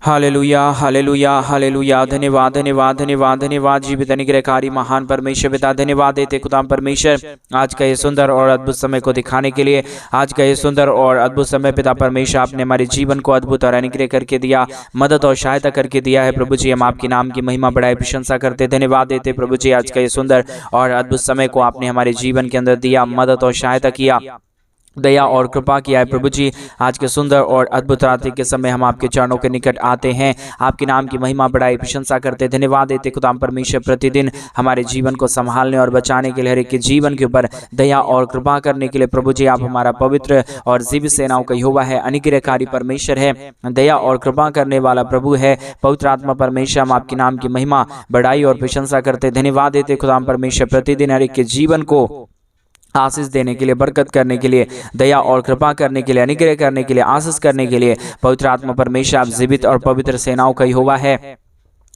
Hallelujah hallelujah hallelujah. धन्यवाद धन्यवाद धन्यवाद धन्यवाद जीवित अनुग्रहकारी महान परमेश्वर पिता, धन्यवाद देते खुदाम परमेश्वर आज का ये सुंदर और अद्भुत समय को दिखाने के लिए। आज का ये सुंदर और अद्भुत समय पिता परमेश्वर आपने हमारे जीवन को अद्भुत और अनुग्रह करके दिया, मदद और सहायता करके दिया है। प्रभु जी हम आपके नाम की महिमा बढ़ाई प्रशंसा करते, धन्यवाद देते प्रभु जी आज का ये सुंदर और अद्भुत समय को आपने हमारे जीवन के अंदर दिया, मदद और सहायता किया, दया और कृपा किया है। प्रभु जी आज के सुंदर और अद्भुत रात्रि के समय हम आपके चरणों के निकट आते हैं, आपके नाम की महिमा बढ़ाई प्रशंसा करते, धन्यवाद देते खुदाम परमेश्वर प्रतिदिन हमारे जीवन को संभालने और बचाने के लिए, हर एक के जीवन के ऊपर दया और कृपा करने के लिए। प्रभु जी आप हमारा पवित्र और जीवित सेनाओं का यहोवा है, अनुग्रहकारी परमेश्वर है, दया और कृपा करने वाला प्रभु है, पवित्र आत्मा परमेश्वर। हम आपके नाम की महिमा बढ़ाई और प्रशंसा करते, धन्यवाद देते खुदाम परमेश्वर प्रतिदिन हर एक के जीवन को आशीष देने के लिए, बरकत करने के लिए, दया और कृपा करने के लिए, अनुग्रह करने के लिए, आशीष करने के लिए। पवित्र आत्मा परमेश्वर आप जीवित और पवित्र सेनाओं का यहोवा है,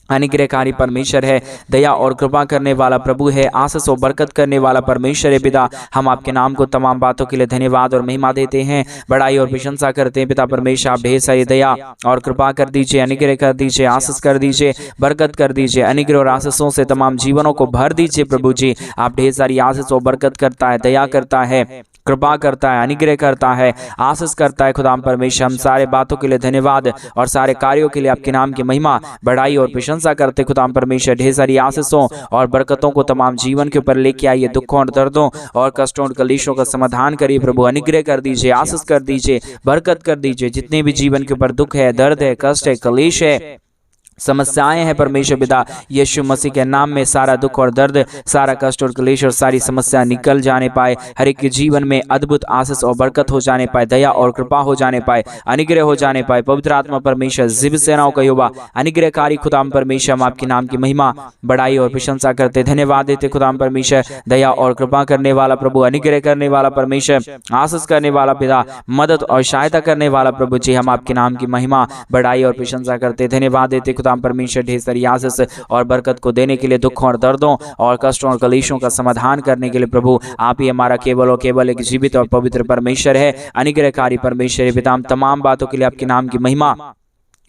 अनुग्रहकारी परमेश्वर है, दया और कृपा करने वाला प्रभु है, आशीष और बरकत करने वाला परमेश्वर है। पिता हम आपके नाम को तमाम बातों के लिए धन्यवाद और महिमा देते हैं, बड़ाई और प्रशंसा करते हैं। पिता परमेश्वर आप ढेर सारी दया और कृपा कर दीजिए, अनुग्रह कर दीजिए, आशीष कर दीजिए, बरकत कर दीजिए, अनुग्रह और आशीषों से तमाम जीवनों को भर दीजिए। प्रभु जी आप ढेर सारी आशीष और बरकत करता है, दया करता है, कृपा करता है, अनुग्रह करता है, आशीष करता है। खुदाम परमेश्वर हम सारे बातों के लिए धन्यवाद और सारे कार्यों के लिए आपके नाम की महिमा बढ़ाई और प्रशंसा करते। खुदाम परमेश्वर ढेर सारी आशीषों और बरकतों को तमाम जीवन के ऊपर लेके आइए, दुखों और दर्दों और कष्टों और कलेशों का समाधान करिए। प्रभु अनुग्रह कर दीजिए, आशीष कर दीजिए, बरकत कर दीजिए। जितने भी जीवन के ऊपर दुख है, दर्द है, कष्ट है, कलेश है, समस्याएं हैं, परमेश्वर पिता यीशु मसीह के नाम में सारा दुख और दर्द, सारा कष्ट और क्लेश और सारी समस्या निकल जाने पाए, हर एक के जीवन में अद्भुत आशीष और बरकत हो जाने पाए, दया और कृपा हो जाने पाए, अनुग्रह हो जाने पाए। पवित्र आत्मा परमेश्वर जीवित सेनाओं का यहोवा अनुग्रहकारी खुदाम परमेश्वर हम आपके नाम की महिमा बढ़ाई और प्रशंसा करते, धन्यवाद देते खुदाम परमेश्वर, दया और कृपा करने वाला प्रभु, अनुग्रह करने वाला परमेश्वर, आशीष करने वाला पिता, मदद और सहायता करने वाला प्रभु जी हम आपके नाम की महिमा बढ़ाई और प्रशंसा करते, धन्यवाद देते खुदाम परमेश्वर ढेर सारी आशीष और बरकत को देने के लिए, दुखों और दर्दों और कष्टों और कलेशों का समाधान करने के लिए। प्रभु आप ही हमारा केवल और केवल एक जीवित और पवित्र परमेश्वर है, अनुग्रहकारी परमेश्वर है। पिता हम तमाम बातों के लिए आपके नाम की महिमा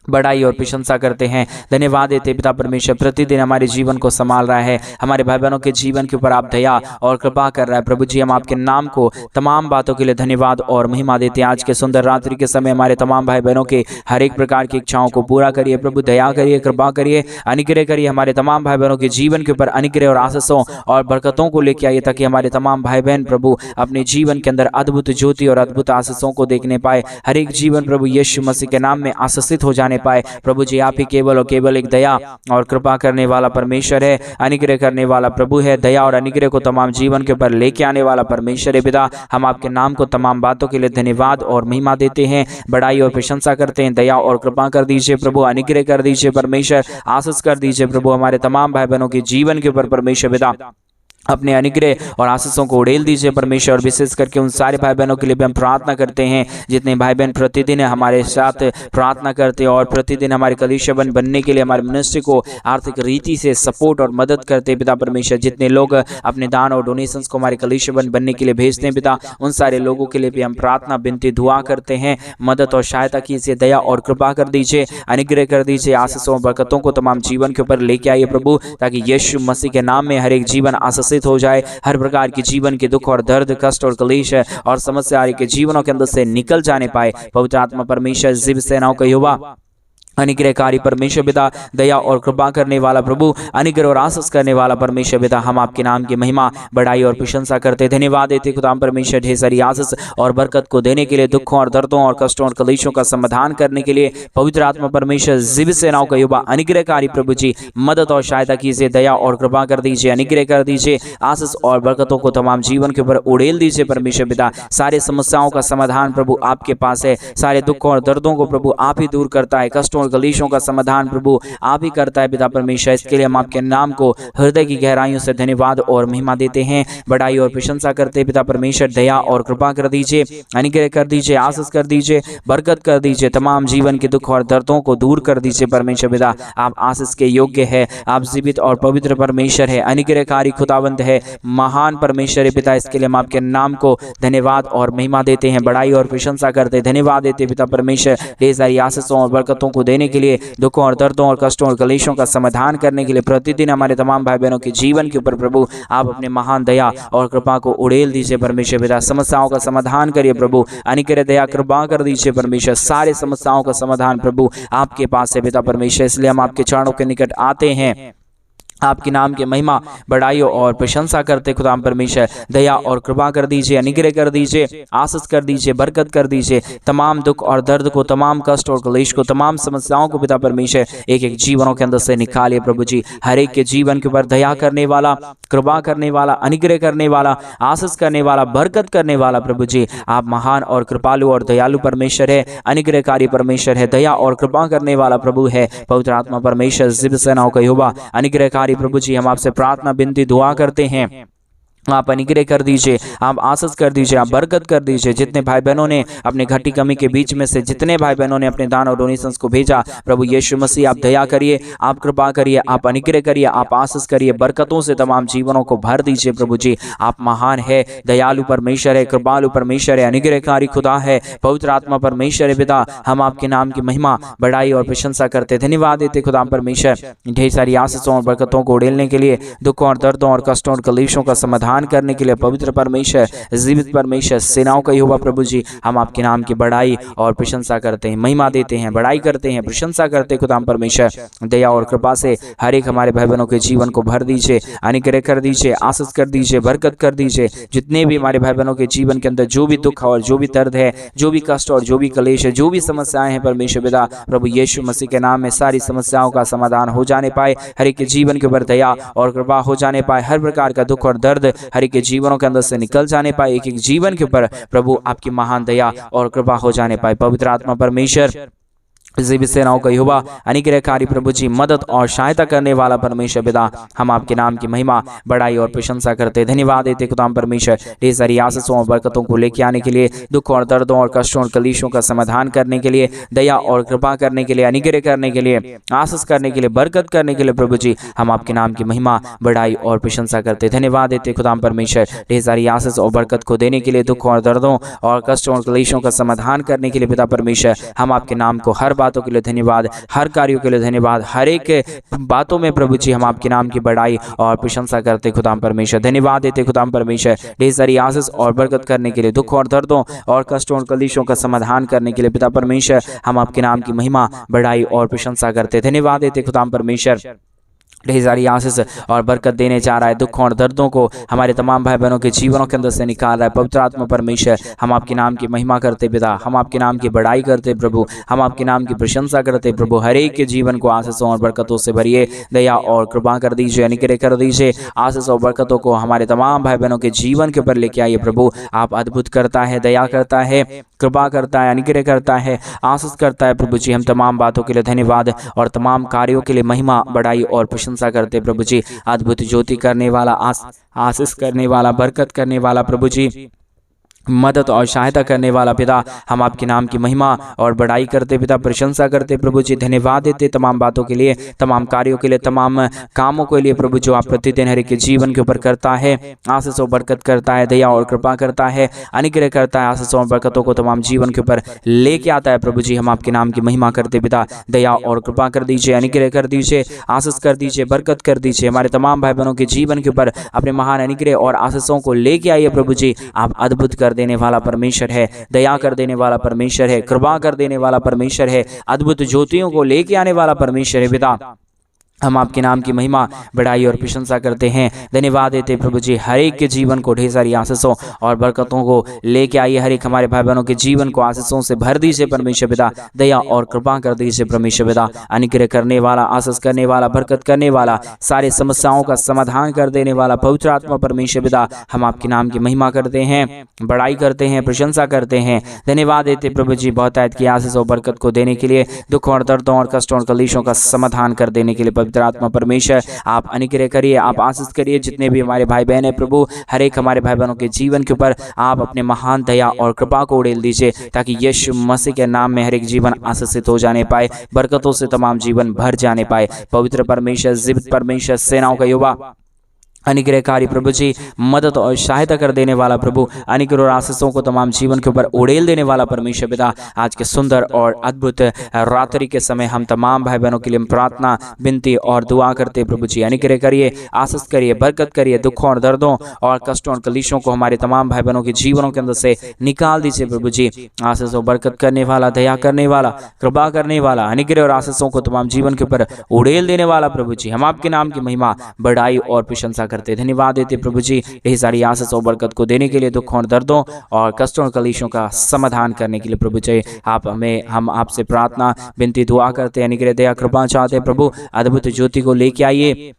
बढ़ाई और प्रशंसा करते हैं, धन्यवाद देते पिता परमेश्वर प्रतिदिन हमारे जीवन को संभाल रहा है, हमारे भाई बहनों के जीवन के ऊपर आप दया और कृपा कर रहा है। प्रभु जी हम आपके नाम को तमाम बातों के लिए धन्यवाद और महिमा देते हैं। आज के सुंदर रात्रि के समय हमारे तमाम भाई बहनों के हर एक प्रकार की इच्छाओं को पूरा करिए। प्रभु दया करिए, कृपा करिए, अनुग्रह करिए। हमारे तमाम भाई बहनों के जीवन के ऊपर अनुग्रह और आशीषों और बरकतों को लेकर आइए, ताकि हमारे तमाम भाई बहन प्रभु अपने जीवन के अंदर अद्भुत ज्योति और अद्भुत आशीषों को देखने पाए। हर एक जीवन प्रभु यीशु मसीह के नाम में आशीषित हो जाने पाए। प्रभु जी आप ही केवल और केवल एक दया और कृपा करने वाला परमेश्वर है, अनुग्रह करने वाला प्रभु है, दया और अनुग्रह को तमाम जीवन के ऊपर लेके आने वाला परमेश्वर है। पिता हम आपके नाम को तमाम बातों के लिए धन्यवाद और महिमा देते हैं, बढ़ाई और प्रशंसा करते हैं। दया और कृपा कर दीजिए प्रभु, अनुग्रह कर दीजिए परमेश्वर, आशीष कर दीजिए प्रभु हमारे तमाम भाई बहनों के जीवन के ऊपर परमेश्वर पिता अपने अनुग्रह और आशीषों को उड़ेल दीजिए परमेश्वर। और विशेष करके उन सारे भाई बहनों के लिए भी हम प्रार्थना करते हैं जितने भाई बहन प्रतिदिन हमारे साथ प्रार्थना करते हैं और प्रतिदिन हमारे कलीसिया बनने के लिए हमारे मिनिस्ट्री को आर्थिक रीति से सपोर्ट और मदद करते हैं। पिता परमेश्वर जितने लोग अपने दान और डोनेशंस को हमारे कलीसिया बनने के लिए भेजते हैं पिता, उन सारे लोगों के लिए भी हम प्रार्थना विनती दुआ करते हैं, मदद और सहायता कीजिए, दया और कृपा कर दीजिए, अनुग्रह कर दीजिए, आशीषों और बरकतों को तमाम जीवन के ऊपर लेके आइए प्रभु, ताकि यीशु मसीह के नाम में हर एक जीवन आशीष हो जाए। हर प्रकार की जीवन के दुख और दर्द, कष्ट और क्लेश और समस्या के जीवनों के अंदर से निकल जाने पाए। पवित्र आत्मा परमेश्वर जीवित सेनाओं का यहोवा अनुग्रहकारी परमेश्वर पिता, दया और कृपा करने वाला प्रभु, अनुग्रह और आशीष करने वाला परमेश्वर पिता हम आपके नाम की महिमा बढ़ाई और प्रशंसा करते, धन्यवाद देते खुदाम परमेश्वर ढेर सारी आशीष और बरकत को देने के लिए, दुखों और दर्दों और कष्टों और कलेशों का समाधान करने के लिए। पवित्र आत्मा परमेश्वर जीवित सेनाओं का युवा अनुग्रहकारी प्रभु जी मदद और सहायता कीजिए, दया और कृपा कर दीजिए, अनुग्रह कर दीजिए, आशीष और बरकतों को तमाम जीवन के ऊपर उड़ेल दीजिए परमेश्वर पिता। सारे समस्याओं का समाधान प्रभु आपके पास है, सारे दुखों और दर्दों को प्रभु आप ही दूर करता है, कष्टों कलेशों का समाधान प्रभु आप ही करता है पिता परमेश्वर। इसके लिए हम आपके नाम को हृदय की गहराइयों से धन्यवाद और महिमा देते हैं, बढ़ाई और प्रशंसा करते हैं पिता परमेश्वर। दया और कृपा कर दीजिए, अनुग्रह कर दीजिए, आशीष कर दीजिए, बरकत कर दीजिए, तमाम जीवन के दुख और दर्दों को दूर कर दीजिए परमेश्वर पिता। आप आशीष के योग्य है, आप जीवित और पवित्र परमेश्वर है, अनुग्रहकारी खुदावंत है, महान परमेश्वर है पिता। इसके लिए हम आपके नाम को धन्यवाद और महिमा देते हैं, बढ़ाई और प्रशंसा करते हैं, धन्यवाद देते पिता परमेश्वर। ढेर सारी आशीषों और बरकतों को देने के लिए, दुखों और दर्दों और कष्टों और कलेशों का समाधान करने के लिए, प्रतिदिन हमारे तमाम भाई बहनों के जीवन के ऊपर प्रभु आप अपने महान दया और कृपा को उड़ेल दीजिए परमेश्वर पिता। समस्याओं का समाधान करिए प्रभु, अनिकर दया कृपा कर दीजिए परमेश्वर। सारे समस्याओं का समाधान प्रभु आपके पास है पिता परमेश्वर, इसलिए हम आपके चरणों के निकट आते हैं, आपके नाम की महिमा बढ़ाई और प्रशंसा करते खुदाम परमेश्वर। दया और कृपा कर दीजिए, अनुग्रह कर दीजिए, आशीष कर दीजिए, बरकत कर दीजिए। तमाम दुख और दर्द को, तमाम कष्ट और क्लेश को, तमाम समस्याओं को पिता परमेश्वर एक एक जीवनों के अंदर से निकालिए प्रभु जी। हर एक के जीवन के ऊपर दया करने वाला, कृपा करने वाला, अनुग्रह करने वाला, आशीष करने वाला, बरकत करने वाला प्रभु जी आप महान और कृपालु और दयालु परमेश्वर है, अनुग्रहकारी परमेश्वर है, दया और कृपा करने वाला प्रभु है। पवित्र आत्मा परमेश्वर जिब सेनाओं का यहोवा अनुग्रहकारी प्रभु जी, हम आपसे प्रार्थना विनती दुआ करते हैं, आप अनुग्रह कर दीजिए, आप आशीष कर दीजिए, आप बरकत कर दीजिए। जितने भाई बहनों ने अपने घटी कमी के बीच में से, जितने भाई बहनों ने अपने दान और डोनेशंस को भेजा प्रभु यीशु मसीह आप दया करिए, आप कृपा करिए, आप अनुग्रह करिए, आप आशीष करिए, बरकतों से तमाम जीवनों को भर दीजिए प्रभु जी। आप महान है, दयालु परमेश्वर है, कृपालु परमेश्वर है, अनुग्रहकारी खुदा है, पवित्र आत्मा परमेश्वर है पिता। हम आपके नाम की महिमा बढ़ाई और प्रशंसा करते, धन्यवाद देते खुदा परमेश्वर ढेर सारी आशीषों और बरकतों को उड़ेलने के लिए, दुखों और दर्दों और कष्टों और कलेशों का समाधान करने के लिए। पवित्र परमेश्वर, जीवित परमेश्वर, सेनाओं का यहोवा प्रभु जी, हम आपके नाम की बढ़ाई और प्रशंसा करते हैं, महिमा देते हैं, बढ़ाई करते हैं, प्रशंसा करते हैं खुदा परमेश्वर। दया और कृपा से हर एक हमारे भाई बहनों के जीवन को भर दीजिए, अनुग्रह कर दीजिए, आशीष कर दीजिए, बरकत कर दीजिए। जितने भी हमारे भाई बहनों के जीवन के अंदर जो भी दुख और जो भी दर्द है, जो भी कष्ट और जो भी कलेश है, जो भी समस्याएं हैं परमेश्वर पिता, प्रभु यीशु मसीह के नाम में सारी समस्याओं का समाधान हो जाने पाए, हर एक के जीवन के ऊपर दया और कृपा हो जाने पाए, हर प्रकार का दुख और दर्द हर एक के जीवनों के अंदर से निकल जाने पाए, एक एक जीवन के ऊपर प्रभु आपकी महान दया और कृपा हो जाने पाए। पवित्र आत्मा परमेश्वर, जीवित सेनाओं का यहोवा, अनुग्रहकारी प्रभु जी, मदद और सहायता करने वाला परमेश्वर पिता, हम आपके नाम की महिमा बढ़ाई और प्रशंसा करते, धन्यवाद देते खुदा परमेश्वर ढेर सारी आशीषों और बरकतों को लेके आने के लिए, दुख और दर्दों और कष्टों और कलेशों का समाधान करने के लिए, दया और कृपा करने के लिए, अनुग्रह करने के लिए, आशीष करने के लिए, बरकत करने के लिए प्रभु जी हम आपके नाम की महिमा बढ़ाई और प्रशंसा करते, धन्यवाद देते खुदा परमेश्वर ढेर सारी आशीष और बरकत को देने के लिए, दुख और दर्दों और कष्टों और कलेशों का समाधान करने के लिए पिता परमेश्वर हम आपके नाम को हर बातों के लिए धन्यवाद, हर कार्यों के लिए धन्यवाद, हर एक बातों में प्रभु जी हम आपके नाम की बढ़ाई और प्रशंसा करते खुदाम परमेश्वर, धन्यवाद देते खुदाम परमेश्वर ढेर सारी आशीष और बरकत करने के लिए, दुख और दर्दों और कष्टों और कलेशों का समाधान करने के लिए पिता परमेश्वर हम आपके नाम की महिमा बढ़ाई और प्रशंसा करते, धन्यवाद देते खुदाम परमेश्वर ढेर सारी आशीष और बरकत देने जा रहा है। दुखों और दर्दों को हमारे तमाम भाई बहनों के जीवनों के अंदर से निकाल रहा है। पवित्र आत्मा परमेश्वर हम आपके नाम की महिमा करते पिता, हम आपके नाम की बढ़ाई करते प्रभु, हम आपके नाम की प्रशंसा करते प्रभु। हर एक के जीवन को आशीषों और बरकतों से भरिए, दया और कृपा कर दीजिए, अनुग्रह कर दीजिए। आशीष और बरकतों को हमारे तमाम भाई बहनों के जीवन के ऊपर लेके आइए प्रभु। आप अद्भुत करता है, दया करता है, कृपा करता है, अनुग्रह करता है, आशीष करता है प्रभु जी। हम तमाम बातों के लिए धन्यवाद और तमाम कार्यों के लिए महिमा बढ़ाई और प्रशंसा करते प्रभु जी। अद्भुत ज्योति करने वाला, आशीष करने वाला, बरकत करने वाला प्रभु जी, मदद और सहायता करने वाला पिता, हम आपके नाम की महिमा और बढ़ाई करते पिता, प्रशंसा करते प्रभु जी। धन्यवाद देते तमाम बातों के लिए, तमाम कार्यों के लिए, तमाम कामों के लिए प्रभु जो आप प्रतिदिन हर एक के जीवन के ऊपर करता है, आशीष और बरकत करता है, दया और कृपा करता है, अनुग्रह करता है, आशीष और बरकतों को तमाम जीवन के ऊपर लेके आता है प्रभु जी। हम आपके नाम की महिमा करते पिता, दया और कृपा कर दीजिए, अनुग्रह कर दीजिए, आशीष कर दीजिए, बरकत कर दीजिए। हमारे तमाम भाई बहनों के जीवन के ऊपर अपने महान अनुग्रह और आशीषों को लेके आइए प्रभु जी। आप अद्भुत कर देने वाला परमेश्वर है, दया कर देने वाला परमेश्वर है, कृपा कर देने वाला परमेश्वर है, अद्भुत ज्योतियों को लेके आने वाला परमेश्वर है पिता। हम आपके नाम की महिमा बढ़ाई और प्रशंसा करते हैं, धन्यवाद देते प्रभु जी। हर एक के जीवन को ढेर सारी आशीषों और बरकतों को लेके आइए, हर एक हमारे भाई बहनों के जीवन को आशीषों से भर दीजिए परमेश्वर पिता, दया और कृपा कर दीजिए परमेश्वर पिता। अनुग्रह करने वाला, आशीष करने वाला, बरकत करने वाला, सारे समस्याओं का समाधान कर देने वाला पवित्र आत्मा परमेश्वर पिता, हम आपके नाम की महिमा करते हैं, बढ़ाई करते हैं, प्रशंसा करते हैं, धन्यवाद देते प्रभु जी। बहुत आयत की आशीष और बरकत को देने के लिए, दुखों और दर्दों और कष्टों और कलेशों का समाधान कर देने के लिए पवित्र आत्मा परमेश्वर आप अनुग्रह करिए, आप आशीष करिए। जितने भी हमारे भाई बहन है प्रभु, हर एक हमारे भाई बहनों के जीवन के ऊपर आप अपने महान दया और कृपा को उड़ेल दीजिए, ताकि यीशु मसीह के नाम में हर एक जीवन आशीषित हो जाने पाए, बरकतों से तमाम जीवन भर जाने पाए। पवित्र परमेश्वर, जीवित परमेश्वर, सेनाओं का यहोवा, अनुग्रहकारी प्रभु जी, मदद और सहायता कर देने वाला प्रभु, अनुग्रह और आशीषों को तमाम जीवन के ऊपर उड़ेल देने वाला परमेश्वर पिता, आज के सुंदर और अद्भुत रात्रि के समय हम तमाम भाई बहनों के लिए प्रार्थना, विनती और दुआ करते प्रभु जी। अनुग्रह करिए, आशीष करिए, बरकत करिए, दुखों और दर्दों और कष्टों और कलेशों को हमारे तमाम भाई बहनों के जीवनों के अंदर से निकाल दीजिए प्रभु जी। आशीष और बरकत करने वाला, दया करने वाला, कृपा करने वाला, अनुग्रह और आशीषों को तमाम जीवन के ऊपर उड़ेल देने वाला प्रभु जी, हम आपके नाम की महिमा, बढ़ाई और प्रशंसा करते, धन्यवाद देते प्रभु जी। यही सारी आशीष और बरकत को देने के लिए, दुखों और दर्दों और कष्टों और कलेशों का समाधान करने के लिए प्रभु जी, हम आपसे प्रार्थना, विनती, दुआ करते हैं। अनुग्रह, दया, कृपा चाहते हैं प्रभु। अद्भुत ज्योति को लेके आइए,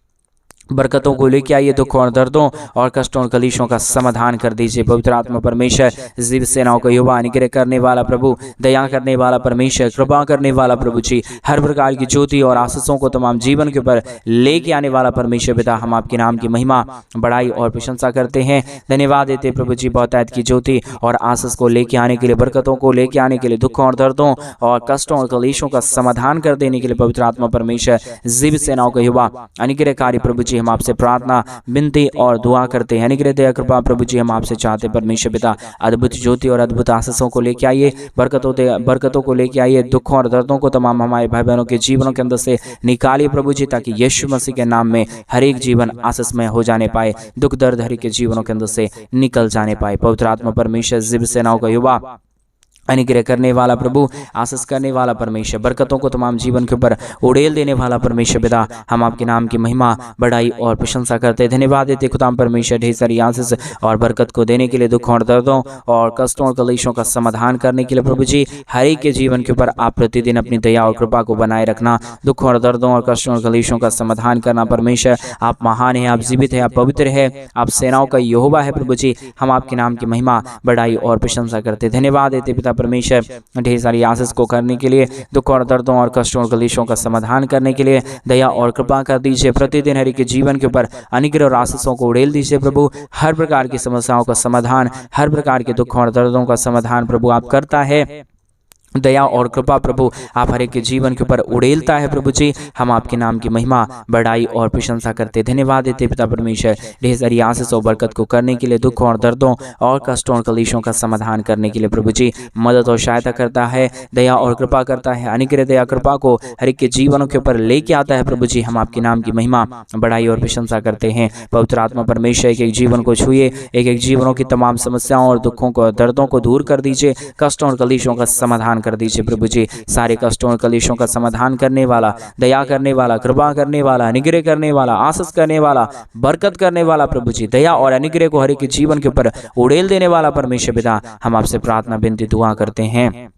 बरकतों को लेके आइए, दुखों और दर्दों और कष्टों और कलेशों का समाधान कर दीजिए। पवित्र आत्मा परमेश्वर, जीव सेनाओं का युवा, अनुग्रह करने वाला प्रभु, दया करने वाला परमेश्वर, कृपा करने वाला प्रभु जी, हर प्रकार की ज्योति और आशीषों को तमाम जीवन के ऊपर लेके आने वाला परमेश्वर पिता, हम आपके नाम की महिमा, बढ़ाई और प्रशंसा करते हैं। धन्यवाद देते प्रभु जी, बहुतायत की ज्योति और आशीष को लेके आने के लिए, बरकतों को लेके आने के लिए, दुखों और दर्दों और कष्टों और कलेशों का समाधान कर देने के लिए पवित्र आत्मा परमेश्वर, जीव सेनाओं का युवा, अनुग्रहकारी प्रभु जी, हम आपसे प्रार्थना, विनती और दुआ करते हैं। अनुग्रह, दया, कृपा प्रभु जी, हम आपसे चाहते परमेश्वर पिता, अद्भुत ज्योति और अद्भुत आशीषों को लेके आइए, बरकतों को लेके आइए, दुखों और दर्दों को तमाम हमारे भाई बहनों के जीवनों के अंदर से निकालिए प्रभु जी, ताकि यीशु मसीह के नाम में हर एक जीवन आशीषमय हो जाने पाए, दुख दर्द हर एक के जीवनों के अंदर से निकल जाने पाए। पवित्र आत्मा परमेश्वर, जीव सेनाओं का युवा, अनुग्रह करने वाला प्रभु, आशीष करने वाला परमेश्वर, बरकतों को तमाम जीवन के ऊपर उड़ेल देने वाला परमेश्वर पिता, हम आपके नाम की महिमा, बढ़ाई और प्रशंसा करते, धन्यवाद देते खुदाम परमेश्वर, ढेर सारी आशीष और बरकत को देने के लिए, दुखों और दर्दों और कष्टों और कलेशों का समाधान करने के लिए प्रभु जी, हर एक के जीवन के ऊपर आप प्रतिदिन अपनी दया और कृपा को बनाए रखना, दुखों और दर्दों और कष्टों और कलेशों का समाधान करना। परमेश्वर, आप महान है, आप जीवित है, आप पवित्र है, आप सेनाओं का यहोवा है प्रभु जी, हम आपके नाम की महिमा, बढ़ाई और प्रशंसा करते, धन्यवाद देते पिता परमेश्वर, ढेर सारी आशीष को करने के लिए, दुख और दर्दों और कष्टों और कलेशों का समाधान करने के लिए दया और कृपा कर दीजिए। प्रतिदिन हर एक के जीवन के ऊपर अनुग्रह और आशीषों को उड़ेल दीजिए प्रभु, हर प्रकार की समस्याओं का समाधान, हर प्रकार के दुखों और दर्दों का समाधान प्रभु आप करता है। दया और कृपा प्रभु आप हर एक के जीवन के ऊपर उड़ेलता है प्रभु जी, हम आपके नाम की महिमा, बढ़ाई और प्रशंसा करते, धन्यवाद देते पिता परमेश्वर, ढेर सारी आशीष और बरकत को करने के लिए, दुखों और दर्दों और कष्टों और कलेशों का समाधान करने के लिए प्रभु जी, मदद और सहायता करता है, दया और कृपा करता है, अनुग्रह, दया, कृपा को हर एक के जीवनों के ऊपर लेके आता है प्रभु जी, हम आपके नाम की महिमा, बढ़ाई और प्रशंसा करते हैं। पवित्र आत्मा परमेश्वर, एक एक जीवन को छुए, एक एक जीवनों की तमाम समस्याओं और दुखों को, दर्दों को दूर कर दीजिए, कष्टों और कलेशों का समाधान कर दीजिए प्रभु जी, सारे कष्टों और कलेशों का समाधान करने वाला, दया करने वाला, कृपा करने वाला, अनुग्रह करने वाला, आशीष करने वाला, बरकत करने वाला प्रभु जी, दया और अनुग्रह को हर एक जीवन के ऊपर उड़ेल देने वाला परमेश्वर पिता, हम आपसे प्रार्थना, विनती, दुआ करते हैं।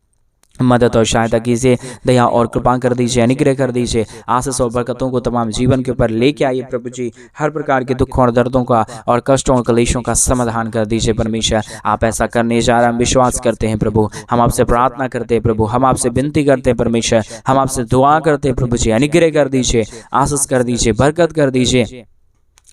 मदद और सहायता कीजिए, दया और कृपा कर दीजिए, अनुग्रह कर दीजिए, आशीष और बरकतों को तमाम जीवन के ऊपर लेके आइए प्रभु जी, हर प्रकार के दुखों और दर्दों का और कष्टों और कलेशों का समाधान कर दीजिए परमेश्वर, आप ऐसा करने जा रहे हैं, हम विश्वास करते हैं प्रभु, हम आपसे प्रार्थना करते हैं प्रभु, हम आपसे विनती करते हैं परमेश्वर, हम आपसे दुआ करते हैं प्रभु जी, अनुग्रह कर दीजिए, आशीष कर दीजिए, बरकत कर दीजिए,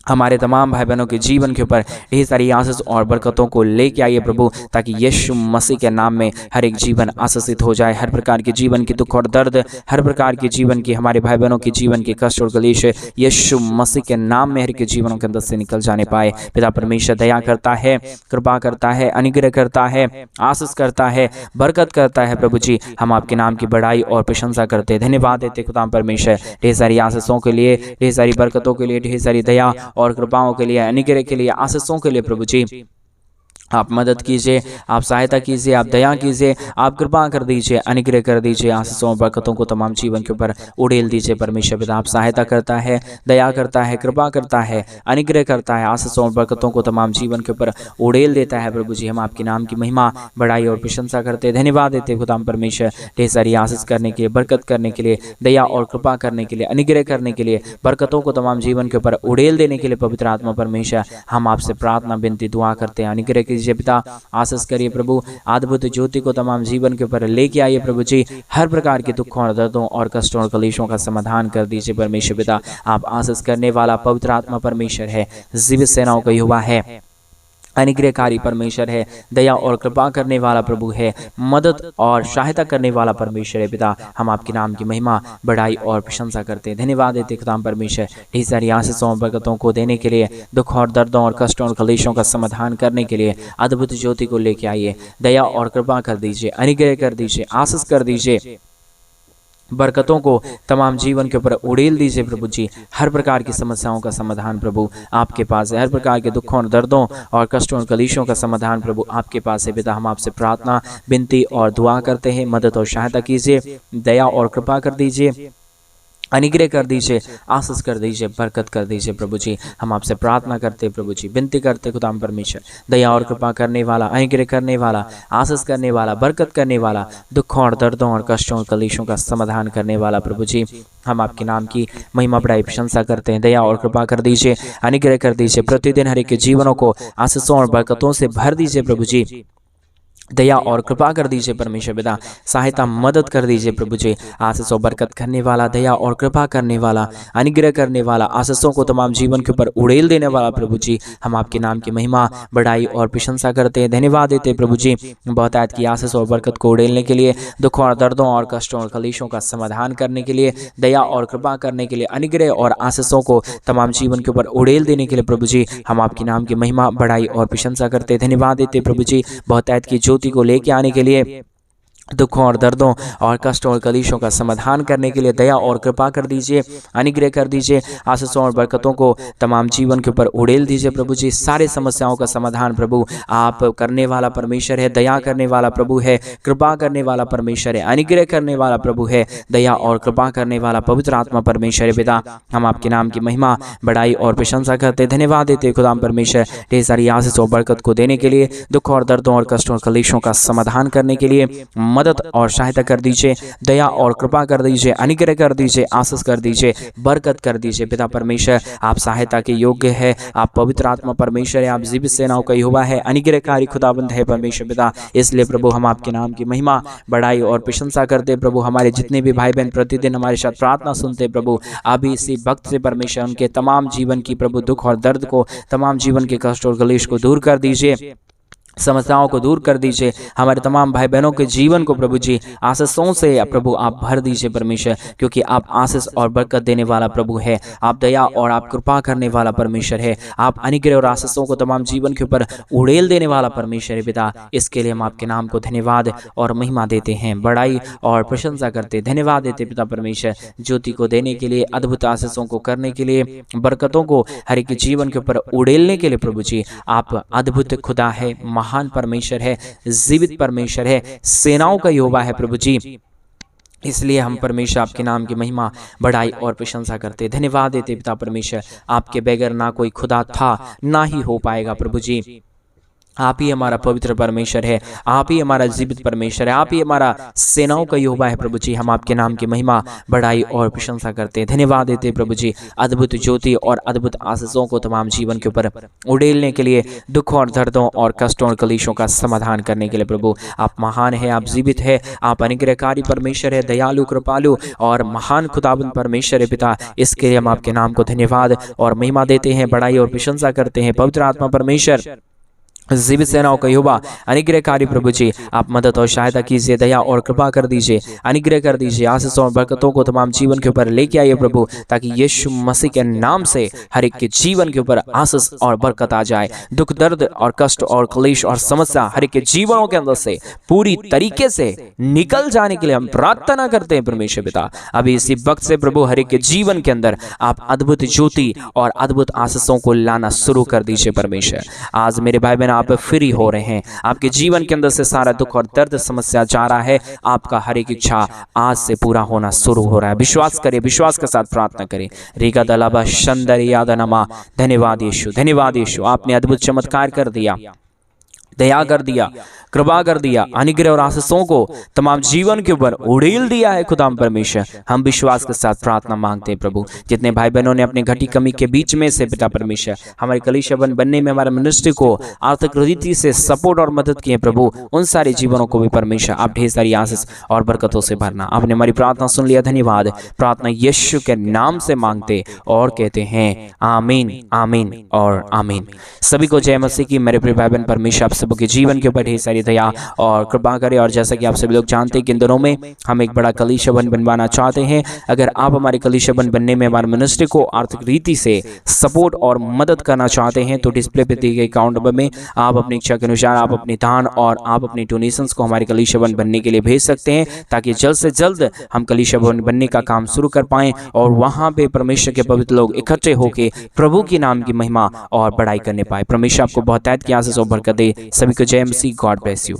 हमारे तमाम भाई बहनों के जीवन के ऊपर ढेर सारी आशीष और बरकतों को लेके आइए प्रभु, ताकि यीशु मसीह के नाम में हर एक जीवन आशीषित हो जाए, हर प्रकार के जीवन के दुख और दर्द, हर प्रकार के जीवन की, हमारे भाई बहनों के जीवन के कष्ट और कलेश यीशु मसीह के नाम में हर एक जीवनों के अंदर से निकल जाने पाए। पिता परमेश्वर दया करता है, कृपा करता है, अनुग्रह करता है, आशीष करता है, बरकत करता है प्रभु जी, हम आपके नाम की बढ़ाई और प्रशंसा करते, धन्यवाद देते खुदा परमेश्वर, ढेर सारी आशीषों के लिए, ढेर सारी बरकतों के लिए, ढेर सारी दया और कृपाओं के लिए, अनुग्रह के लिए, आशीषों के लिए प्रभु जी, आप मदद कीजिए, आप सहायता कीजिए, आप दया कीजिए, आप कृपा कर दीजिए, अनुग्रह कर दीजिए, आशीषों और बरकतों को तमाम जीवन के ऊपर उड़ेल दीजिए परमेश्वर पिता, आप सहायता करता है, दया करता है, कृपा करता है, अनुग्रह करता है, आशीषों और बरकतों को तमाम जीवन के ऊपर उड़ेल देता है प्रभु जी, हम आपके नाम की महिमा, बढ़ाई और प्रशंसा करते, धन्यवाद देते खुदा परमेश्वर, ढेर सारी आशीष करने के लिए, बरकत करने के लिए, दया और कृपा करने के लिए, अनुग्रह करने के लिए, बरकतों को तमाम जीवन के ऊपर उड़ेल देने के लिए पवित्र आत्मा परमेश्वर, हम आपसे प्रार्थना, विनती, दुआ करते हैं, अनुग्रह कीजिए पिता, आशीष करिए प्रभु, अद्भुत ज्योति को तमाम जीवन के ऊपर लेके आइए प्रभु जी, हर प्रकार के दुखों और दर्दों और कष्टों और कलेशों का समाधान कर दीजिए परमेश्वर पिता, आप आशीष करने वाला पवित्र आत्मा परमेश्वर है, जीवित सेनाओं का युवा है, अनुग्रहकारी परमेश्वर है, दया और कृपा करने वाला प्रभु है, मदद और सहायता करने वाला परमेश्वर है। पिता, हम आपके नाम की महिमा, बड़ाई और प्रशंसा करते हैं, धन्यवाद देते खुदाम परमेश्वर ढेर सारी आशीषों और बरकतों को देने के लिए, दुख और दर्दों और कष्टों और क्लेशों का समाधान करने के लिए अद्भुत ज्योति को लेके आइए। दया और कृपा कर दीजिए, अनुग्रह कर दीजिए, आशीष कर दीजिए, बरकतों को तमाम जीवन के ऊपर उड़ेल दीजिए प्रभु जी। हर प्रकार की समस्याओं का समाधान प्रभु आपके पास है, हर प्रकार के दुखों और दर्दों और कष्टों और कलेशों का समाधान प्रभु आपके पास है। पिता, हम आपसे प्रार्थना, विनती और दुआ करते हैं, मदद और सहायता कीजिए, दया और कृपा कर दीजिए, अनुग्रह कर दीजिए, आशीष कर दीजिए, बरकत कर दीजिए प्रभु जी। हम आपसे प्रार्थना करते प्रभु जी, विनती करते खुदाम परमेश्वर, दया और कृपा करने वाला, अनुग्रह करने वाला, आशीष करने वाला, बरकत करने वाला, दुखों और दर्दों और कष्टों और कलेशों का समाधान करने वाला प्रभु जी। हम आपके नाम की महिमा बड़ाई प्रशंसा करते हैं, दया और कृपा कर दीजिए, अनुग्रह कर दीजिए, प्रतिदिन हर एक के जीवनों को आशीषों और बरकतों से भर दीजिए प्रभु जी। दया और कृपा कर दीजिए परमेश्वर पिता, सहायता मदद कर दीजिए प्रभु जी। आशीषों बरकत करने वाला, दया और कृपा करने वाला, अनुग्रह करने वाला, आशीषों को तमाम जीवन के ऊपर उड़ेल देने वाला प्रभु जी। हम आपके नाम की महिमा, बड़ाई और प्रशंसा करते हैं, धन्यवाद देते हैं प्रभु जी। बहुतायत की आशीषों और बरकत को उड़ेलने के लिए, दुखों और दर्दों और कष्टों और कलेशों का समाधान करने के लिए, दया और कृपा करने के लिए, अनुग्रह और आशीषों को तमाम जीवन के ऊपर उड़ेल देने के लिए प्रभु जी, हम आपके नाम की महिमा, बड़ाई और प्रशंसा करते हैं, धन्यवाद देते प्रभु जी। बहुतायत की ज्योति को लेके आने के लिए, दुखों और दर्दों और कष्टों और कलेशों का समाधान करने के लिए दया और कृपा कर दीजिए, अनुग्रह कर दीजिए, आशीषों और बरकतों को तमाम जीवन के ऊपर उड़ेल दीजिए प्रभु जी। सारे समस्याओं का समाधान प्रभु आप करने वाला परमेश्वर है, दया करने वाला प्रभु है, कृपा करने वाला परमेश्वर है, अनुग्रह करने वाला प्रभु है, दया और कृपा करने वाला पवित्र आत्मा परमेश्वर है। पिता, हम आपके नाम की महिमा, बड़ाई और प्रशंसा करते, धन्यवाद देते खुदाम परमेश्वर ढेर सारी आशीष और बरकत को देने के लिए, दुख और दर्दों और कष्टों और कलेशों का समाधान करने के लिए मदद और सहायता कर दीजिए, दया और कृपा कर दीजिए, अनुग्रह कर दीजिए, आशीष कर दीजिए, बरकत कर दीजिए। पिता परमेश्वर, आप सहायता के योग्य है, आप पवित्र आत्मा परमेश्वर है, आप जीवित सेनाओं का यहोवा है, अनुग्रहकारी खुदाबंद है परमेश्वर पिता। इसलिए प्रभु हम आपके नाम की महिमा, बड़ाई और प्रशंसा करते प्रभु। हमारे जितने भी भाई बहन प्रतिदिन हमारे साथ प्रार्थना सुनते प्रभु, अभी इसी वक्त से परमेश्वर उनके तमाम जीवन की प्रभु दुख और दर्द को, तमाम जीवन के कष्ट और कलेश को दूर कर दीजिए, समस्याओं को दूर कर दीजिए। हमारे तमाम भाई बहनों के जीवन को प्रभु जी आशीषों से प्रभु आप भर दीजिए परमेश्वर, क्योंकि आप आशीष और बरकत देने वाला प्रभु है, आप दया और आप कृपा करने वाला परमेश्वर है, आप अनुग्रह और आशीषों को तमाम जीवन के ऊपर उड़ेल देने वाला परमेश्वर है पिता। इसके लिए हम आपके नाम को धन्यवाद और महिमा देते हैं, बड़ाई और प्रशंसा करते, धन्यवाद देते पिता परमेश्वर, ज्योति को देने के लिए, अद्भुत आशीषों को करने के लिए, बरकतों को हर एक जीवन के ऊपर उड़ेलने के लिए प्रभु जी। आप अद्भुत खुदा है, महान परमेश्वर है, जीवित परमेश्वर है, सेनाओं का यहोवा है प्रभु जी। इसलिए हम परमेश्वर आपके नाम की महिमा, बड़ाई और प्रशंसा करते, धन्यवाद देते पिता परमेश्वर। आपके बगैर ना कोई खुदा था, ना ही हो पाएगा प्रभु जी। आप ही हमारा पवित्र परमेश्वर है, आप ही हमारा जीवित परमेश्वर है, आप ही हमारा सेनाओं का यहोवा है प्रभु जी। हम आपके नाम की महिमा, बड़ाई और प्रशंसा करते हैं, धन्यवाद देते प्रभु जी। अद्भुत ज्योति और अद्भुत आशीषों को तमाम जीवन के ऊपर उड़ेलने के लिए, दुखों और दर्दों और कष्टों और कलेशों का समाधान करने के लिए प्रभु आप महान है, आप जीवित है, आप अनुग्रहकारी परमेश्वर है, दयालु, कृपालु और महान खुदाबंद परमेश्वर है पिता। इसके लिए हम आपके नाम को धन्यवाद और महिमा देते हैं, बड़ाई और प्रशंसा करते हैं। पवित्र आत्मा परमेश्वर, जीवित सेनाओं का यहोवा, अनुग्रहकारी प्रभु जी, आप मदद और सहायता कीजिए, दया और कृपा कर दीजिए, अनुग्रह कर दीजिए, आशीषों और बरकतों को तमाम जीवन के ऊपर लेके आइए प्रभु, ताकि यीशु मसीह के नाम से हर एक के जीवन के ऊपर आशीष और बरकत आ जाए। दुख, दर्द और कष्ट और क्लेश और समस्या हर एक के जीवनों के अंदर से पूरी तरीके से निकल जाने के लिए हम प्रार्थना करते हैं परमेश्वर पिता। अभी इसी वक्त से प्रभु हर एक के जीवन के अंदर आप अद्भुत ज्योति और अद्भुत आशीषों को लाना शुरू कर दीजिए परमेश्वर। आज मेरे भाई बहन आप फ्री हो रहे हैं, आपके जीवन के अंदर से सारा दुख और दर्द समस्या जा रहा है, आपका हर एक इच्छा आज से पूरा होना शुरू हो रहा है। विश्वास करें, विश्वास के साथ प्रार्थना करें। रीगा दलाबा शंदर यादनमा, धन्यवाद यीशु, धन्यवाद यीशु, आपने अद्भुत चमत्कार कर दिया। दया कर दिया, कृपा कर दिया, अनुग्रह और आशीषों को तमाम जीवन के ऊपर उड़ेल दिया है खुदा परमेश्वर। हम विश्वास के साथ प्रार्थना मांगते हैं प्रभु, जितने भाई बहनों ने अपने घटी कमी के बीच में से पिता परमेश्वर हमारे कलीसिया बनने में, हमारे मिनिस्ट्री को आर्थिक रीति से सपोर्ट और मदद किए प्रभु, उन सारे जीवनों को भी परमेश्वर आप ढेर सारी आशीष और बरकतों से भरना। आपने हमारी प्रार्थना सुन लिया, धन्यवाद। प्रार्थना यीशु के नाम से मांगते और कहते हैं आमीन, आमीन और आमीन। सभी को जय मसीह की। मेरे प्रिय भाई बहन, परमेश्वर आप सबके जीवन के ऊपर ढेर सारी दया और कृपा करे। और जैसा कि आप सभी लोग जानते हैं कि इन दिनों में हम एक बड़ा कलीसिया बनवाना चाहते हैं। अगर आप हमारे कलीसिया बनने में हमारे मिनिस्ट्री को आर्थिक रीति से सपोर्ट और मदद करना चाहते हैं तो डिस्प्ले पे दिए गए अकाउंट नंबर में आप अपनी इच्छा के अनुसार आप अपनी दान और आप अपनी डोनेशंस को हमारे कलीसिया बनने के लिए भेज सकते हैं, ताकि जल्द से जल्द हम कलीसिया बनने का काम शुरू कर पाएं और वहां पे परमेश्वर के पवित्र लोग इकट्ठे होकर प्रभु के नाम की महिमा और बड़ाई करने पाए। परमेश्वर आपको बहुत की आशीष और बरकत दे। सभी को जय मसीह। God bless you.